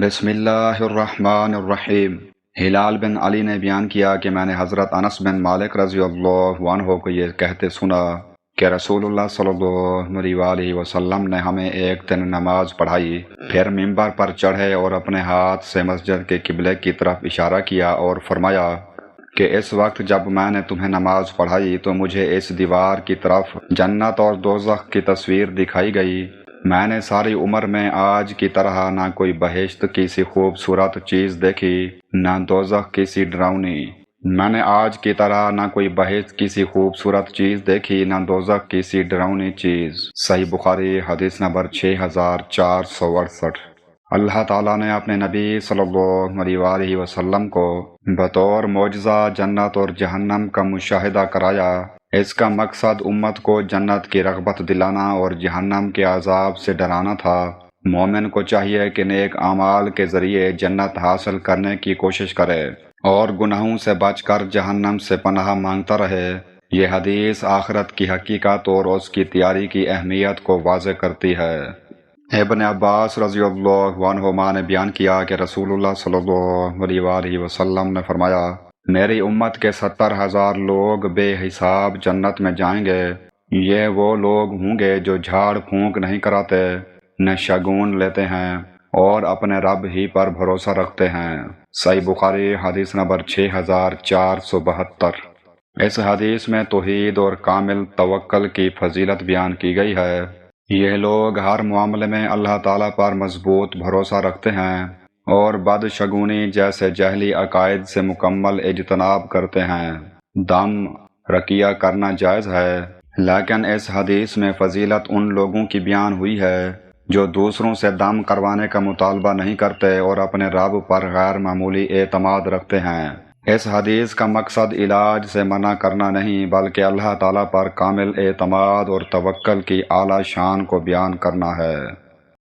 بسم اللہ الرحمن الرحیم۔ ہلال بن علی نے بیان کیا کہ میں نے حضرت انس بن مالک رضی اللہ عنہ کو یہ کہتے سنا کہ رسول اللہ صلی اللہ علیہ وسلم نے ہمیں ایک دن نماز پڑھائی، پھر ممبر پر چڑھے اور اپنے ہاتھ سے مسجد کے قبلے کی طرف اشارہ کیا اور فرمایا کہ اس وقت جب میں نے تمہیں نماز پڑھائی تو مجھے اس دیوار کی طرف جنت اور دوزخ کی تصویر دکھائی گئی۔ میں نے ساری عمر میں آج کی طرح نہ کوئی بہشت کی سی خوبصورت چیز دیکھی نہ دوزخ کی سی ڈراؤنی۔ میں نے آج کی طرح نہ کوئی بہشت کی سی خوبصورت چیز دیکھی نہ دوزخ کی سی ڈراؤنی چیز۔ صحیح بخاری حدیث نمبر 6468۔ اللہ تعالیٰ نے اپنے نبی صلی اللہ علیہ وسلم کو بطور معجزہ جنت اور جہنم کا مشاہدہ کرایا۔ اس کا مقصد امت کو جنت کی رغبت دلانا اور جہنم کے عذاب سے ڈرانا تھا۔ مومن کو چاہیے کہ نیک اعمال کے ذریعے جنت حاصل کرنے کی کوشش کرے اور گناہوں سے بچ کر جہنم سے پناہ مانگتا رہے۔ یہ حدیث آخرت کی حقیقت اور اس کی تیاری کی اہمیت کو واضح کرتی ہے۔ ابن عباس رضی اللہ عنہما نے بیان کیا کہ رسول اللہ صلی اللہ علیہ وسلم نے فرمایا، میری امت کے 70,000 لوگ بے حساب جنت میں جائیں گے۔ یہ وہ لوگ ہوں گے جو جھاڑ پھونک نہیں کراتے، نہ شگون لیتے ہیں اور اپنے رب ہی پر بھروسہ رکھتے ہیں۔ صحیح بخاری حدیث نمبر 6472۔ اس حدیث میں توحید اور کامل توکل کی فضیلت بیان کی گئی ہے۔ یہ لوگ ہر معاملے میں اللہ تعالیٰ پر مضبوط بھروسہ رکھتے ہیں اور بدشگونی جیسے جہلی عقائد سے مکمل اجتناب کرتے ہیں۔ دم رقیہ کرنا جائز ہے، لیکن اس حدیث میں فضیلت ان لوگوں کی بیان ہوئی ہے جو دوسروں سے دم کروانے کا مطالبہ نہیں کرتے اور اپنے رب پر غیر معمولی اعتماد رکھتے ہیں۔ اس حدیث کا مقصد علاج سے منع کرنا نہیں بلکہ اللہ تعالیٰ پر کامل اعتماد اور توکل کی اعلیٰ شان کو بیان کرنا ہے۔